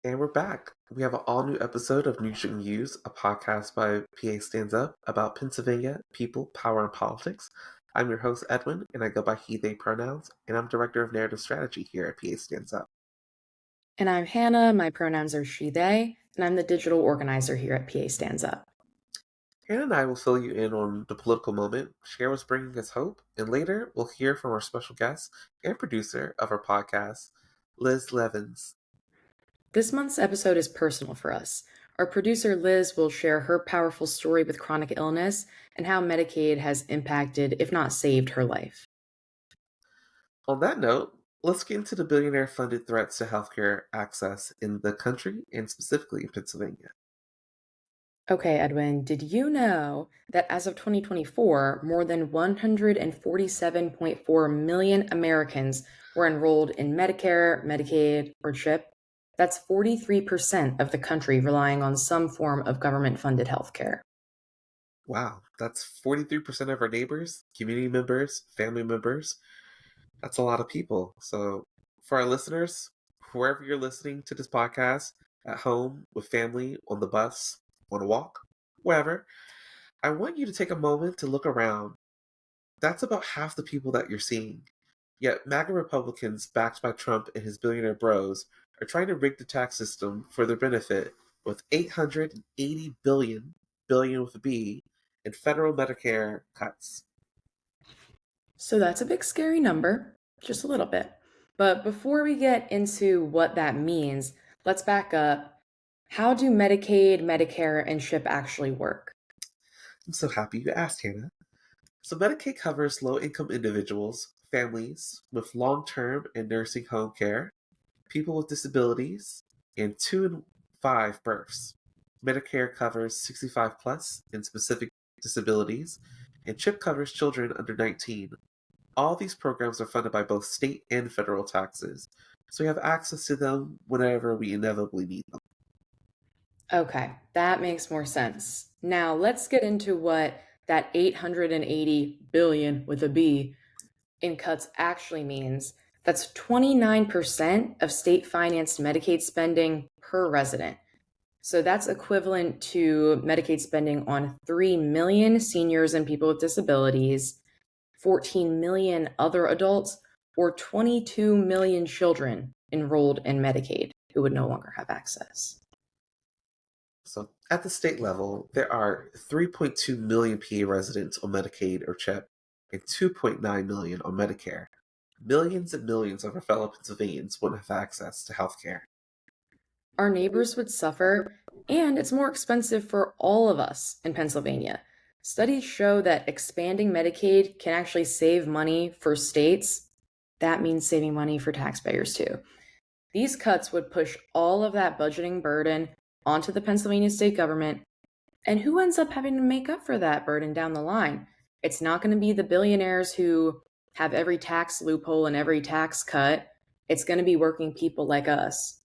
And we're back. We have an all new episode of News and News, a podcast by PA Stands Up about Pennsylvania, people, power, and politics. I'm your host, Edwin, and I go by he, they pronouns, and I'm Director of Narrative Strategy here at PA Stands Up. And I'm Hannah. My pronouns are she, they, and I'm the digital organizer here at PA Stands Up. Hannah and I will fill you in on the political moment, share what's bringing us hope, and later we'll hear from our special guest and producer of our podcast, Liz Levins. This month's episode is personal for us. Our producer Liz will share her powerful story with chronic illness and how Medicaid has impacted, if not saved, her life. On that note, let's get into the billionaire funded threats to healthcare access in the country and specifically in Pennsylvania. Okay, Edwin, did you know that as of 2024, more than 147.4 million Americans were enrolled in Medicare, Medicaid, or CHIP? That's 43% of the country relying on some form of government-funded healthcare. Wow, that's 43% of our neighbors, community members, family members. That's a lot of people. So, for our listeners, wherever you're listening to this podcast, at home, with family, on the bus, on a walk, wherever, I want you to take a moment to look around. That's about half the people that you're seeing. Yet, MAGA Republicans, backed by Trump and his billionaire bros, are trying to rig the tax system for their benefit with $880 billion with a B, in federal Medicare cuts. So that's a big scary number, just a little bit. But before we get into what that means, let's back up. How do Medicaid, Medicare, and CHIP actually work? I'm so happy you asked, Hannah. So Medicaid covers low-income individuals, families with long-term and nursing home care, people with disabilities, and 2 and 5 births. Medicare covers 65 plus and specific disabilities, and CHIP covers children under 19. All these programs are funded by both state and federal taxes, so we have access to them whenever we inevitably need them. Okay, that makes more sense. Now let's get into what that 880 billion with a B in cuts actually means. That's 29% of state financed Medicaid spending per resident. So that's equivalent to Medicaid spending on 3 million seniors and people with disabilities, 14 million other adults, or 22 million children enrolled in Medicaid who would no longer have access. So at the state level, there are 3.2 million PA residents on Medicaid or CHIP and 2.9 million on Medicare. Millions and millions of our fellow Pennsylvanians wouldn't have access to health care. Our neighbors would suffer, and it's more expensive for all of us in Pennsylvania. Studies show that expanding Medicaid can actually save money for states. That means saving money for taxpayers too. These cuts would push all of that budgeting burden onto the Pennsylvania state government. And who ends up having to make up for that burden down the line? It's not going to be the billionaires who have every tax loophole and every tax cut. It's going to be working people like us.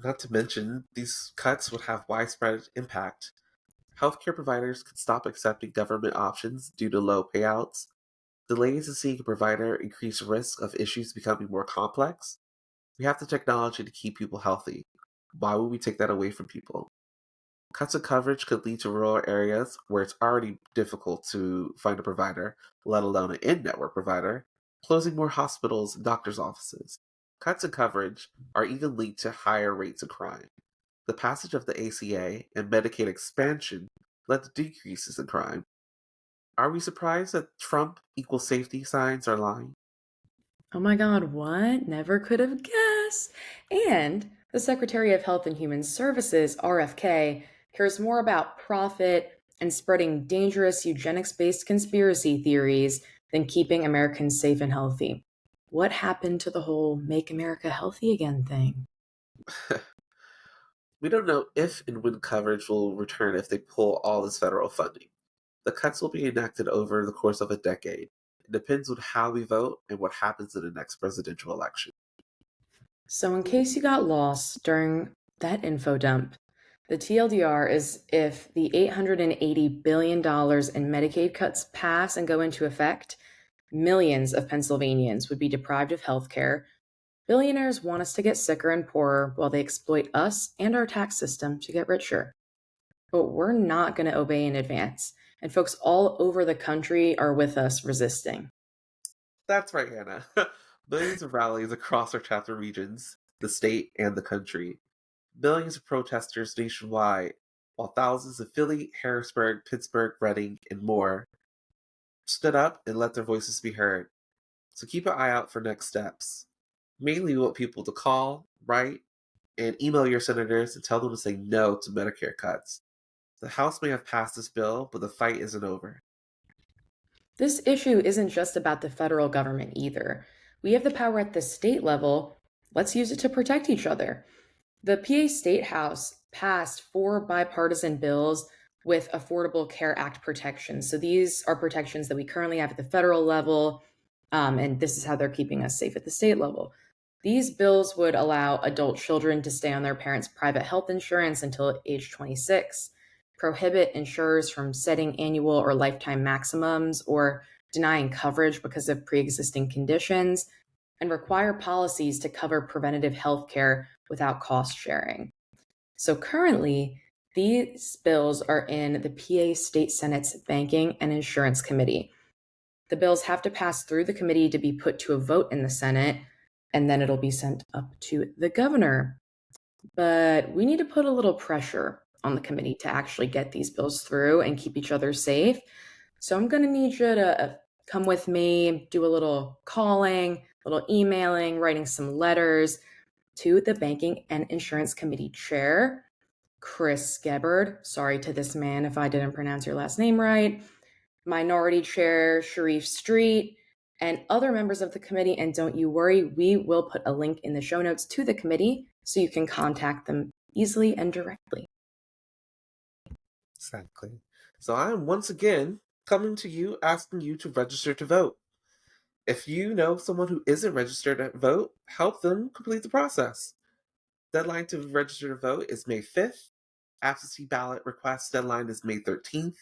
Not to mention, these cuts would have widespread impact. Healthcare providers could stop accepting government options due to low payouts. Delays in seeing a provider increase risk of issues becoming more complex. We have the technology to keep people healthy. Why would we take that away from people? Cuts in coverage could lead to rural areas where it's already difficult to find a provider, let alone an in-network provider, closing more hospitals and doctors' offices. Cuts in coverage are even linked to higher rates of crime. The passage of the ACA and Medicaid expansion led to decreases in crime. Are we surprised that Trump equal safety signs are lying? Oh my God, what? Never could have guessed. And the Secretary of Health and Human Services, RFK, cares more about profit and spreading dangerous eugenics-based conspiracy theories than keeping Americans safe and healthy. What happened to the whole Make America Healthy Again thing? We don't know if and when coverage will return if they pull all this federal funding. The cuts will be enacted over the course of a decade. It depends on how we vote and what happens in the next presidential election. So, in case you got lost during that info dump, the TLDR is if the $880 billion in Medicaid cuts pass and go into effect, millions of Pennsylvanians would be deprived of health care, Billionaires want us to get sicker and poorer while they exploit us and our tax system to get richer. But we're not going to obey in advance, and folks all over the country are with us resisting. That's right, Hannah. Millions of rallies across our chapter regions, the state, and the country. Millions of protesters nationwide, while thousands of Philly, Harrisburg, Pittsburgh, Reading, and more stood up and let their voices be heard. So keep an eye out for next steps. Mainly, we want people to call, write, and email your senators and tell them to say no to Medicare cuts. The House may have passed this bill, but the fight isn't over. This issue isn't just about the federal government either. We have the power at the state level. Let's use it to protect each other. The PA State House passed 4 bipartisan bills with Affordable Care Act protections. So these are protections that we currently have at the federal level, and this is how they're keeping us safe at the state level. These bills would allow adult children to stay on their parents' private health insurance until age 26, prohibit insurers from setting annual or lifetime maximums or denying coverage because of pre-existing conditions, and require policies to cover preventative health care without cost sharing. So currently, these bills are in the PA State Senate's Banking and Insurance Committee. The bills have to pass through the committee to be put to a vote in the Senate, and then it'll be sent up to the governor. But we need to put a little pressure on the committee to actually get these bills through and keep each other safe. So I'm going to need you to come with me, do a little calling, a little emailing, writing some letters to the Banking and Insurance Committee Chair, Chris Gebhard. Sorry to this man if I didn't pronounce your last name right. Minority Chair Sharif Street, and other members of the committee. And don't you worry, we will put a link in the show notes to the committee so you can contact them easily and directly. Exactly. So I'm once again coming to you asking you to register to vote. If you know someone who isn't registered to vote, help them complete the process. Deadline to register to vote is May 5th. Absentee ballot request deadline is May 13th.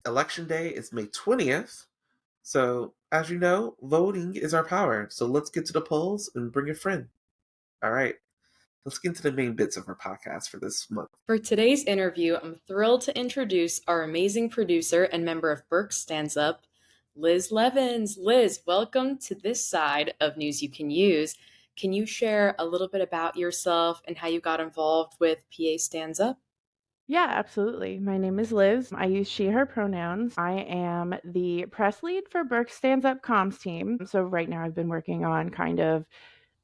Election day is May 20th. So, as you know, voting is our power. So let's get to the polls and bring a friend. All right, let's get into the main bits of our podcast for this month. For today's interview, I'm thrilled to introduce our amazing producer and member of Burke Stands Up, Liz Levins. Liz, welcome to this side of News You Can Use. Can you share a little bit about yourself and how you got involved with PA Stands Up? Yeah, absolutely. My name is Liz. I use she, her pronouns. I am the press lead for Burke Stands Up comms team. So right now I've been working on kind of,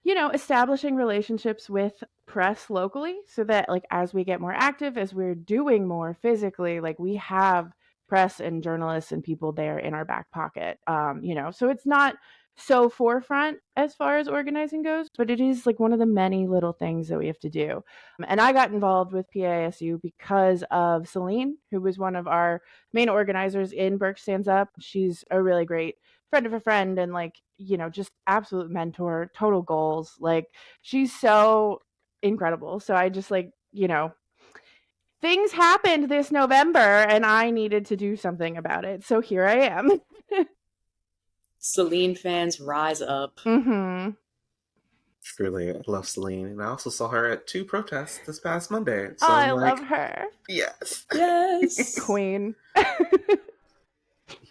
establishing relationships with press locally so that like as we get more active, as we're doing more physically, like we have press and journalists and people there in our back pocket. So it's not so forefront as far as organizing goes, but it is like one of the many little things that we have to do. And I got involved with PASU because of Celine, who was one of our main organizers in Burke Stands Up. She's a really great friend of a friend and like, just absolute mentor, total goals. Like she's so incredible. So I just like, things happened this November and I needed to do something about it. So here I am. Celine fans, rise up. Mm-hmm. Truly, I love Celine, and I also saw her at 2 protests this past Monday. So I love her. Yes. Yes. Queen.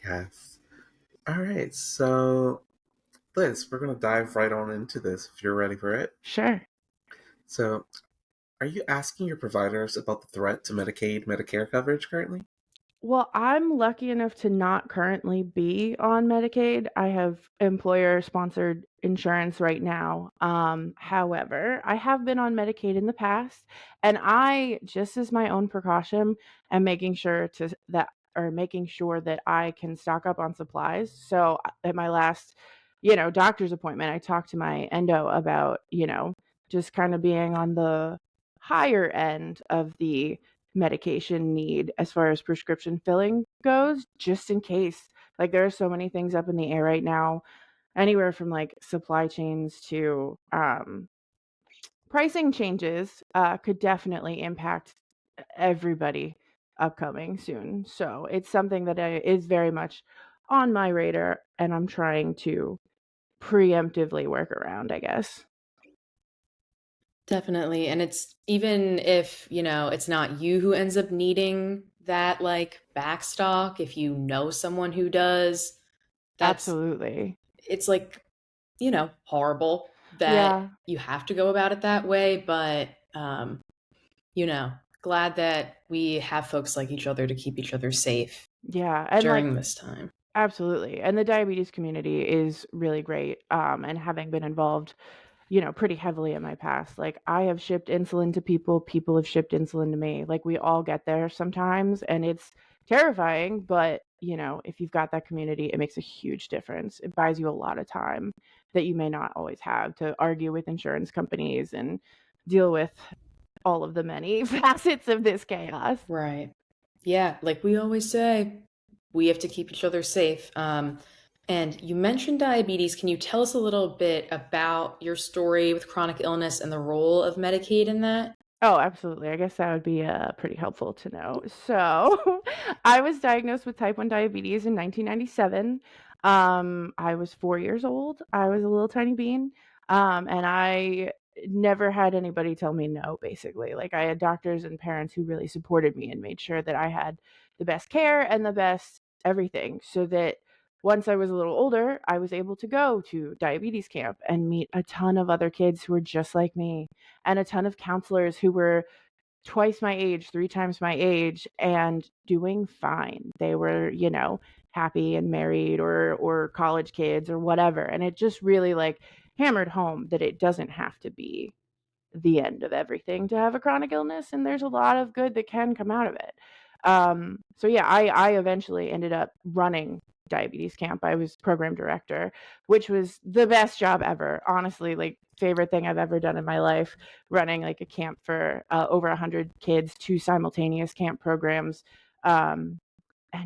Yes. All right, so Liz, we're going to dive right on into this if you're ready for it. Sure. So, are you asking your providers about the threat to Medicaid, Medicare coverage currently? Well, I'm lucky enough to not currently be on Medicaid. I have employer-sponsored insurance right now. However, I have been on Medicaid in the past, and I, just as my own precaution, am making sure that I can stock up on supplies. So at my last, doctor's appointment, I talked to my endo about, just kind of being on the higher end of the medication need as far as prescription filling goes, just in case. Like there are so many things up in the air right now, anywhere from like supply chains to pricing changes could definitely impact everybody upcoming soon. So it's something that is very much on my radar and I'm trying to preemptively work around, I guess. Definitely. And it's even if, it's not you who ends up needing that like backstock, if you know someone who does, Absolutely. it's like, horrible that Yeah. you have to go about it that way. But, glad that we have folks like each other to keep each other safe Yeah. And during this time. absolutely. And the diabetes community is really great. And having been involved, pretty heavily in my past, like I have shipped insulin to people, people have shipped insulin to me. Like we all get there sometimes and it's terrifying, but if you've got that community, it makes a huge difference. It buys you a lot of time that you may not always have to argue with insurance companies and deal with all of the many facets of this chaos. Right. Yeah. Like we always say, we have to keep each other safe. And you mentioned diabetes. Can you tell us a little bit about your story with chronic illness and the role of Medicaid in that? Oh, absolutely. I guess that would be pretty helpful to know. So, I was diagnosed with type 1 diabetes in 1997. I was 4 years old. I was a little tiny bean. And I never had anybody tell me no, basically. Like, I had doctors and parents who really supported me and made sure that I had the best care and the best everything so that once I was a little older, I was able to go to diabetes camp and meet a ton of other kids who were just like me and a ton of counselors who were twice my age, three times my age, and doing fine. They were, happy and married or college kids or whatever. And it just really like hammered home that it doesn't have to be the end of everything to have a chronic illness, and there's a lot of good that can come out of it. So yeah, I eventually ended up running diabetes camp. I was program director, which was the best job ever. Honestly, like favorite thing I've ever done in my life, running like a camp for over 100 kids, 2 simultaneous camp programs. And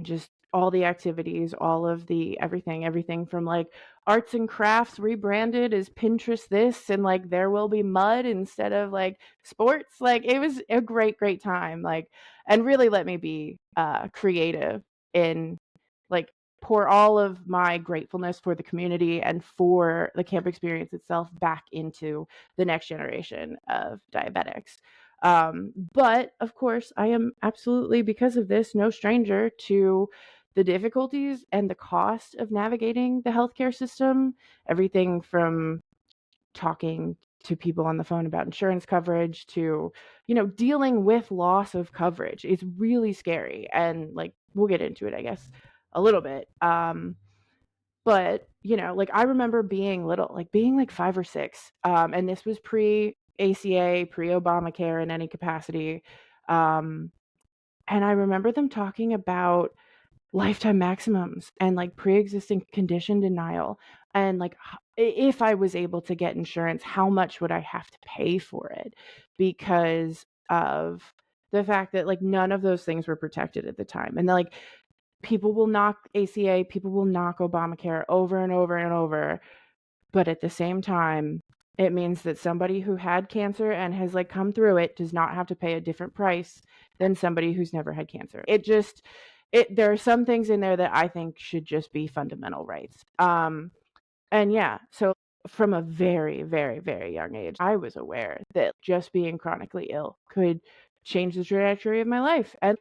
just all the activities, all of the everything from like arts and crafts rebranded as Pinterest this and like there will be mud instead of like sports. Like it was a great time. Like and really let me be creative in like pour all of my gratefulness for the community and for the camp experience itself back into the next generation of diabetics. But of course, I am absolutely, because of this, no stranger to the difficulties and the cost of navigating the healthcare system. Everything from talking to people on the phone about insurance coverage to, dealing with loss of coverage. It's really scary. And like, we'll get into it, I guess, a little bit. But, like I remember being little, like being like 5 or 6. And this was pre ACA, pre Obamacare in any capacity. And I remember them talking about lifetime maximums and like pre-existing condition denial and like if I was able to get insurance, how much would I have to pay for it because of the fact that like none of those things were protected at the time. And like people will knock ACA, people will knock Obamacare over and over and over, but at the same time it means that somebody who had cancer and has like come through it does not have to pay a different price than somebody who's never had cancer. There are some things in there that I think should just be fundamental rights. And yeah, so from a very, very, very young age, I was aware that just being chronically ill could change the trajectory of my life. And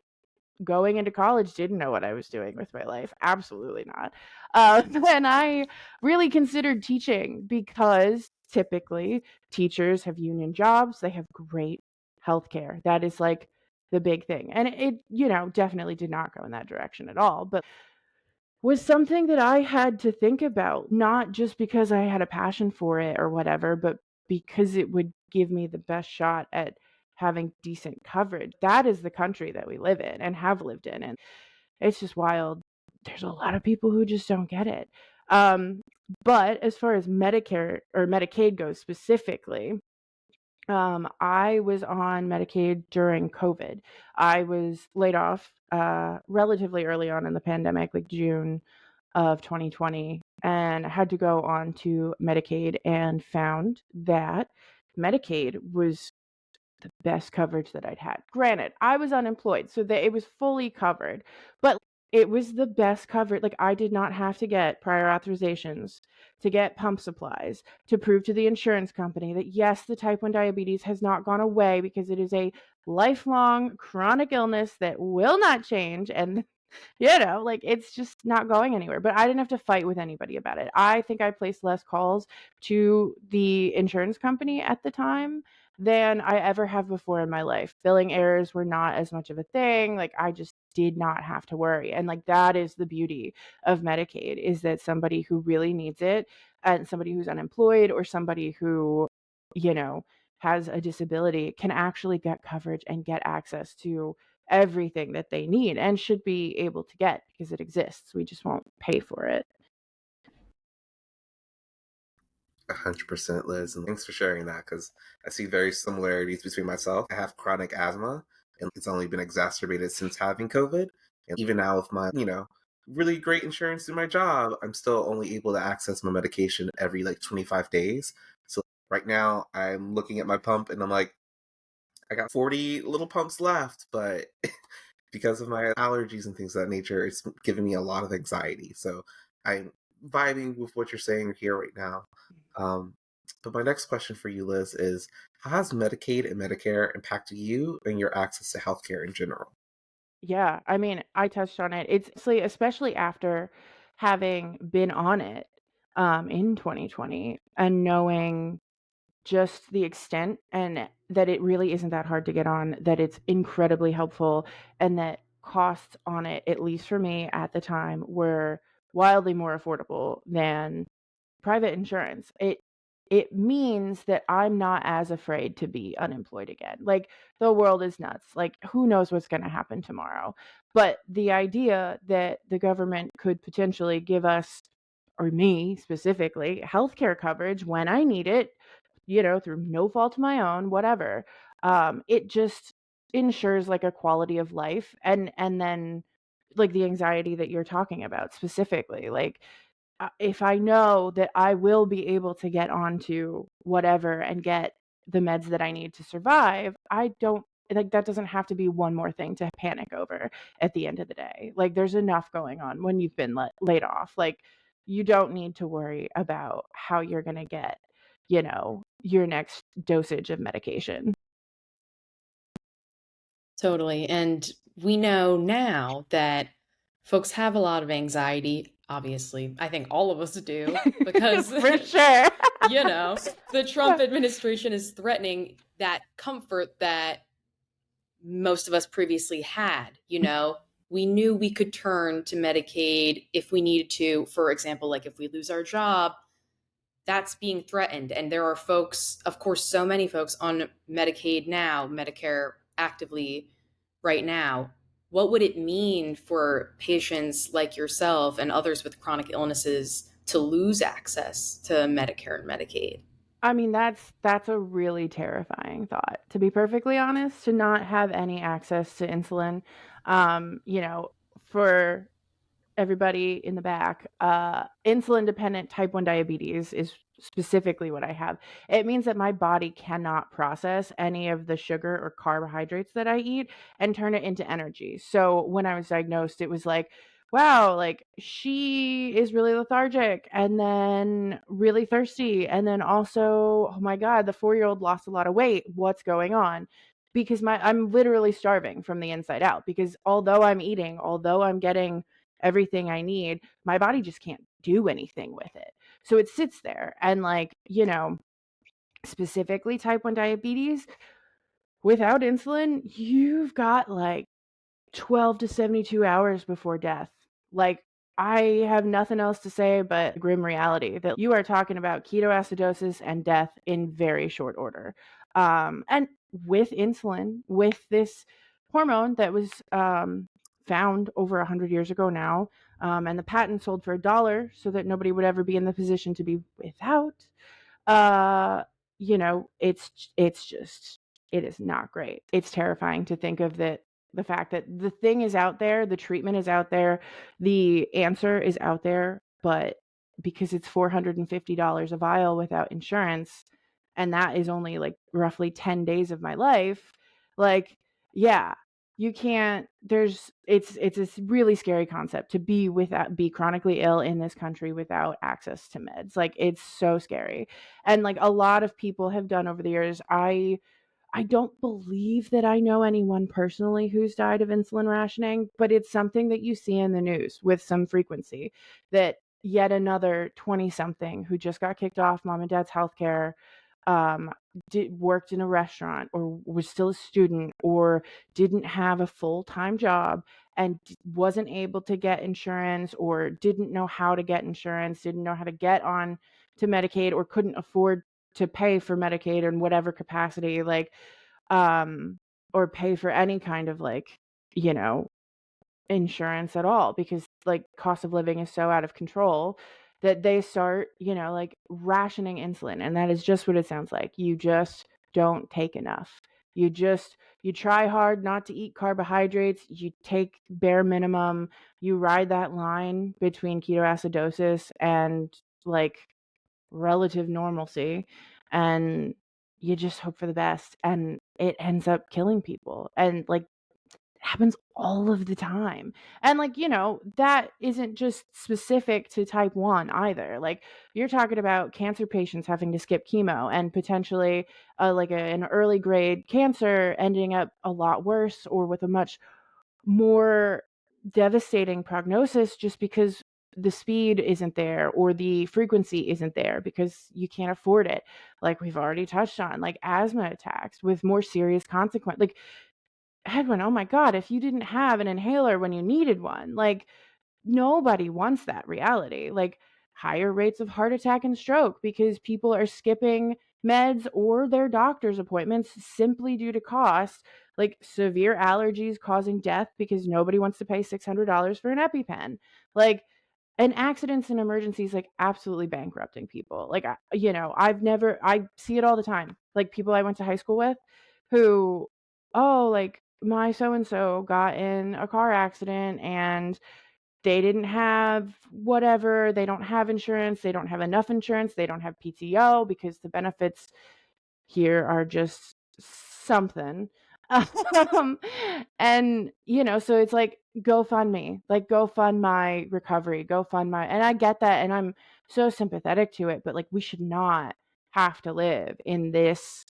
going into college, didn't know what I was doing with my life. Absolutely not. And I really considered teaching because typically teachers have union jobs. They have great healthcare. That is like the big thing. And it definitely did not go in that direction at all, but was something that I had to think about, not just because I had a passion for it or whatever, but because it would give me the best shot at having decent coverage. That is the country that we live in and have lived in. And it's just wild. There's a lot of people who just don't get it. But as far as Medicare or Medicaid goes specifically, I was on Medicaid during COVID. I was laid off relatively early on in the pandemic, like June of 2020, and had to go on to Medicaid and found that Medicaid was the best coverage that I'd had. Granted, I was unemployed, so that it was fully covered, but It was the best coverage. Like, I did not have to get prior authorizations to get pump supplies to prove to the insurance company that, yes, the type 1 diabetes has not gone away because it is a lifelong chronic illness that will not change. And like, it's just not going anywhere. But I didn't have to fight with anybody about it. I think I placed less calls to the insurance company at the time than I ever have before in my life. Billing errors were not as much of a thing. Like, I just did not have to worry. And like, that is the beauty of Medicaid, is that somebody who really needs it, and somebody who's unemployed, or somebody who, has a disability, can actually get coverage and get access to everything that they need and should be able to get, because it exists. We just won't pay for it. 100%, Liz, and thanks for sharing that, because I see very similarities between myself. I have chronic asthma, and it's only been exacerbated since having COVID. And even now, with my, really great insurance through my job, I'm still only able to access my medication every like 25 days. So right now, I'm looking at my pump and I'm like, I got 40 little pumps left, but because of my allergies and things of that nature, it's giving me a lot of anxiety. So I'm vibing with what you're saying here right now. But my next question for you, Liz, is how has Medicaid and Medicare impacted you and your access to healthcare in general? Yeah, I mean, I touched on it. It's especially after having been on it in 2020 and knowing just the extent, and that it really isn't that hard to get on, that it's incredibly helpful, and that costs on it, at least for me at the time, were wildly more affordable than private insurance. It means that I'm not as afraid to be unemployed again. Like, the world is nuts. Like, who knows what's going to happen tomorrow? But the idea that the government could potentially give us, or me specifically, healthcare coverage when I need it, through no fault of my own, whatever, it just ensures like a quality of life, and then like the anxiety that you're talking about specifically, like, if I know that I will be able to get onto whatever and get the meds that I need to survive, I don't like, that doesn't have to be one more thing to panic over at the end of the day. Like, there's enough going on when you've been laid off. Like, you don't need to worry about how you're going to get, your next dosage of medication. Totally. And we know now that folks have a lot of anxiety. Obviously, I think all of us do, because For sure. the Trump administration is threatening that comfort that most of us previously had. We knew we could turn to Medicaid if we needed to. For example, like if we lose our job, that's being threatened. And there are folks, of course, so many folks on Medicaid now, Medicare actively right now. What would it mean for patients like yourself and others with chronic illnesses to lose access to Medicare and Medicaid? I mean, that's a really terrifying thought, to be perfectly honest, to not have any access to insulin. For everybody in the back, insulin dependent type 1 diabetes is specifically what I have. It means that my body cannot process any of the sugar or carbohydrates that I eat and turn it into energy. So when I was diagnosed, it was like, wow, like, she is really lethargic and then really thirsty. And then also, oh my God, the 4-year-old lost a lot of weight. What's going on? Because I'm literally starving from the inside out, because although I'm eating, although I'm getting everything I need, my body just can't do anything with it. So it sits there. And like, specifically type 1 diabetes, without insulin, you've got like 12 to 72 hours before death. Like, I have nothing else to say but grim reality that you are talking about ketoacidosis and death in very short order. And with insulin, with this hormone that was found over 100 years ago now, and the patent sold for $1 so that nobody would ever be in the position to be without, uh, it's just, it is not great. It's terrifying to think of that, the fact that the thing is out there, the treatment is out there, the answer is out there, but because it's $450 a vial without insurance, and that is only like roughly 10 days of my life, like, yeah, you can't, it's a really scary concept to be chronically ill in this country without access to meds. Like, it's so scary. And like a lot of people have done over the years, I don't believe that I know anyone personally who's died of insulin rationing, but it's something that you see in the news with some frequency, that yet another 20 something who just got kicked off mom and dad's healthcare, worked in a restaurant, or was still a student, or didn't have a full-time job, and wasn't able to get insurance, or didn't know how to get insurance, didn't know how to get on to Medicaid, or couldn't afford to pay for Medicaid in whatever capacity, like, or pay for any kind of, like, you know, insurance at all, because like cost of living is so out of control that they start, like rationing insulin. And that is just what it sounds like. You just don't take enough. You try hard not to eat carbohydrates. You take bare minimum. You ride that line between ketoacidosis and like relative normalcy, and you just hope for the best, and it ends up killing people. And like, it happens all of the time. And like, that isn't just specific to type 1 either. Like, you're talking about cancer patients having to skip chemo, and potentially an early grade cancer ending up a lot worse, or with a much more devastating prognosis, just because the speed isn't there, or the frequency isn't there, because you can't afford it. Like we've already touched on, like asthma attacks with more serious consequence. Like, Edwin, oh my God, if you didn't have an inhaler when you needed one, like, nobody wants that reality. Like, higher rates of heart attack and stroke because people are skipping meds or their doctor's appointments simply due to cost. Like, severe allergies causing death because nobody wants to pay $600 for an EpiPen. Like, and accidents and emergencies, like, absolutely bankrupting people. Like, I see it all the time. Like, people I went to high school with who, oh, like, my so and so got in a car accident and they didn't have whatever, they don't have insurance, they don't have enough insurance, they don't have PTO because the benefits here are just something. Um, and so it's like, go fund me, like, go fund my recovery, go fund my, and I get that, and I'm so sympathetic to it, but like, we should not have to live in this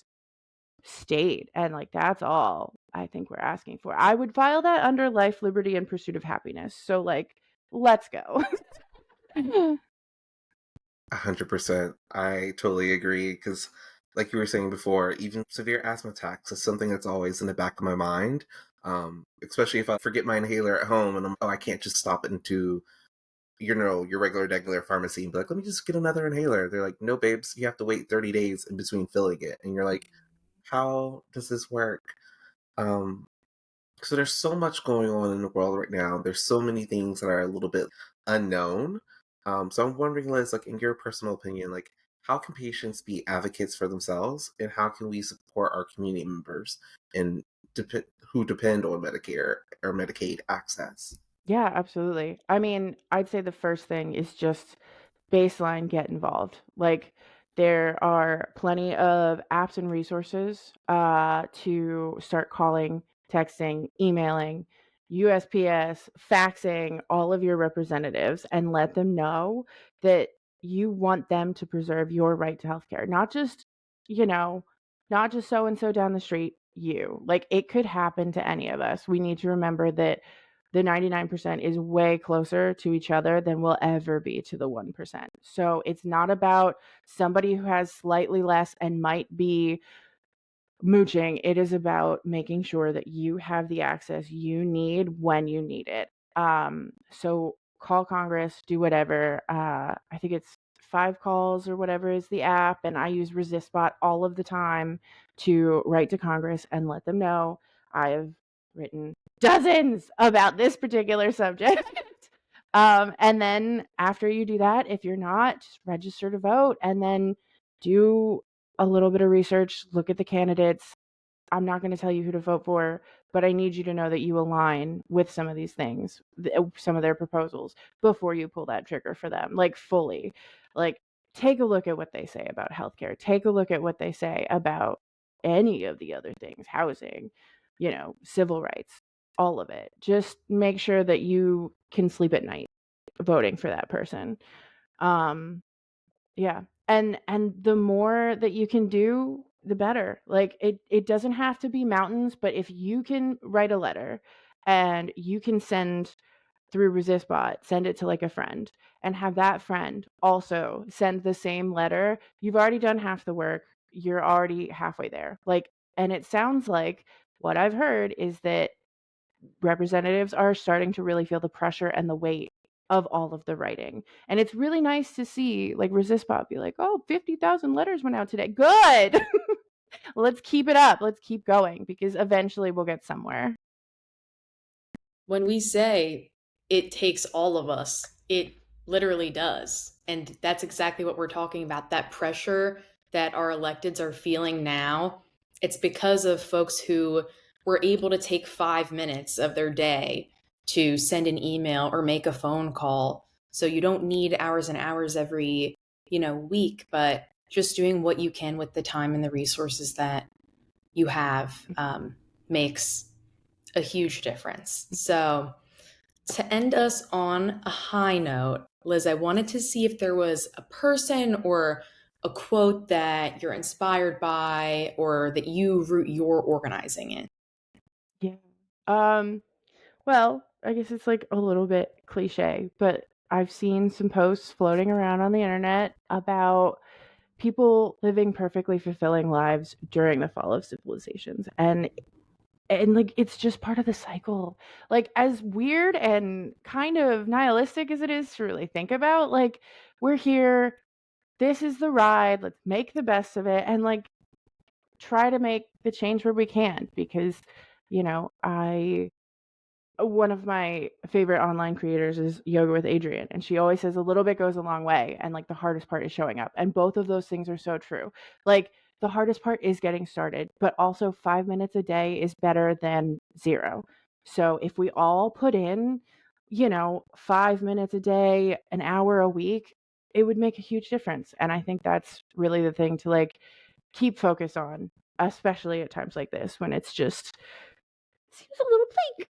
state. And like, that's all I think we're asking for. I would file that under life, liberty, and pursuit of happiness. So like, let's go. 100%. I totally agree, because like you were saying before, even severe asthma attacks is something that's always in the back of my mind. Especially if I forget my inhaler at home and I can't just stop into your regular pharmacy and be like, let me just get another inhaler. They're like, no, babes, you have to wait 30 days in between filling it. And you're like, how does this work? So there's so much going on in the world right now. There's so many things that are a little bit unknown. So I'm wondering, Liz, like, in your personal opinion, like, how can patients be advocates for themselves, and how can we support our community members and who depend on Medicare or Medicaid access? Yeah, absolutely. I mean, I'd say the first thing is just baseline, get involved. Like, there are plenty of apps and resources to start calling, texting, emailing, USPS, faxing all of your representatives, and let them know that you want them to preserve your right to healthcare. You know, not just so and so down the street, you. Like, it could happen to any of us. We need to remember that the 99% is way closer to each other than we'll ever be to the 1%. So it's not about somebody who has slightly less and might be mooching. It is about making sure that you have the access you need when you need it. So call Congress, do whatever. I think it's 5 calls or whatever is the app, and I use ResistBot all of the time to write to Congress and let them know I have written dozens about this particular subject. And then after you do that, if you're not, just register to vote, and then do a little bit of research, look at the candidates. I'm not going to tell you who to vote for, but I need you to know that you align with some of these things, some of their proposals, before you pull that trigger for them, like, fully. Like, take a look at what they say about healthcare. Take a look at what they say about any of the other things, housing, civil rights. all of it. Just make sure that you can sleep at night voting for that person. Yeah. And the more that you can do, the better. Like it doesn't have to be mountains, but if you can write a letter and you can send through ResistBot, send it to like a friend and have that friend also send the same letter, you've already done half the work. You're already halfway there. Like, and it sounds like what I've heard is that representatives are starting to really feel the pressure and the weight of all of the writing. And it's really nice to see like ResistBot be like, oh, 50,000 letters went out today. Good. Let's keep it up. Let's keep going because eventually we'll get somewhere. When we say it takes all of us, it literally does. And that's exactly what we're talking about. That pressure that our electeds are feeling now, it's because of folks who were able to take 5 minutes of their day to send an email or make a phone call. So you don't need hours and hours every, week, but just doing what you can with the time and the resources that you have makes a huge difference. So to end us on a high note, Liz, I wanted to see if there was a person or a quote that you're inspired by or that you root your organizing in. Yeah. Well, I guess it's like a little bit cliche, but I've seen some posts floating around on the internet about people living perfectly fulfilling lives during the fall of civilizations. And like it's just part of the cycle. Like as weird and kind of nihilistic as it is to really think about, like we're here, this is the ride, let's make the best of it and like try to make the change where we can because one of my favorite online creators is Yoga with Adrienne, and she always says a little bit goes a long way, and like the hardest part is showing up. And both of those things are so true. Like the hardest part is getting started, but also 5 minutes a day is better than 0. So if we all put in, 5 minutes a day, an hour a week, it would make a huge difference. And I think that's really the thing to like keep focus on, especially at times like this when it's just seems a little bleak.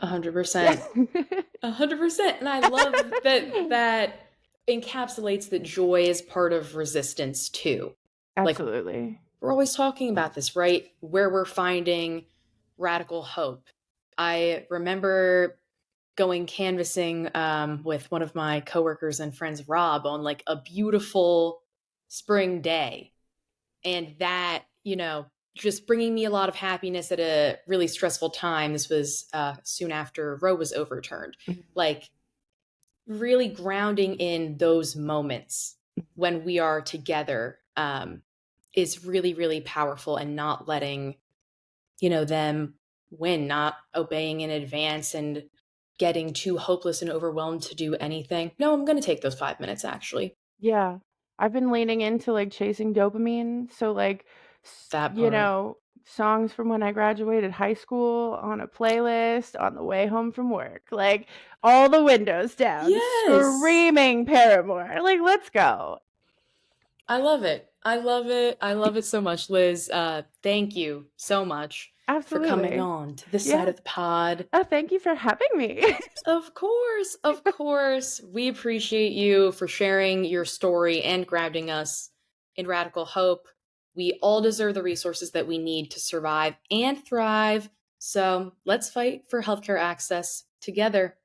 100%. 100%. And I love that encapsulates that joy is part of resistance too. Absolutely. Like, we're always talking about this, right? Where we're finding radical hope. I remember going canvassing with one of my coworkers and friends, Rob, on like a beautiful spring day. And that, just bringing me a lot of happiness at a really stressful time. This was soon after Roe was overturned. Like really grounding in those moments when we are together is really, really powerful, and not letting, them win, not obeying in advance and getting too hopeless and overwhelmed to do anything. No, I'm going to take those 5 minutes actually. Yeah. I've been leaning into like chasing dopamine. So like, That part. songs from when I graduated high school on a playlist on the way home from work, like all the windows down, Yes. screaming Paramore. Like, let's go. I love it. I love it. I love it so much, Liz. Thank you so much Absolutely. for coming on to this side of the pod. Oh, thank you for having me. Of course. Of course. We appreciate you for sharing your story and grounding us in radical hope. We all deserve the resources that we need to survive and thrive. So let's fight for healthcare access together.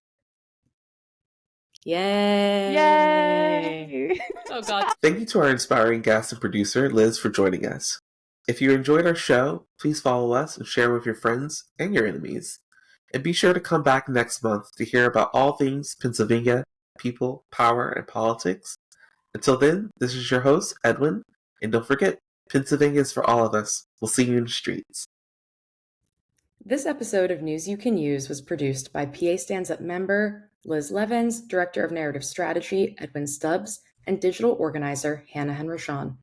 Yay. Yay. Oh, God. Thank you to our inspiring guest and producer, Liz, for joining us. If you enjoyed our show, please follow us and share with your friends and your enemies. And be sure to come back next month to hear about all things Pennsylvania, people, power, and politics. Until then, this is your host, Edwin, and don't forget, Pennsylvania is for all of us. We'll see you in the streets. This episode of News You Can Use was produced by PA Stands Up member Liz Levens, Director of Narrative Strategy Edwin Stubbs, and Digital Organizer Hannah Henrishon.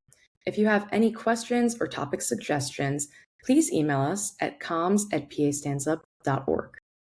If you have any questions or topic suggestions, please email us at comms@pastandsup.org.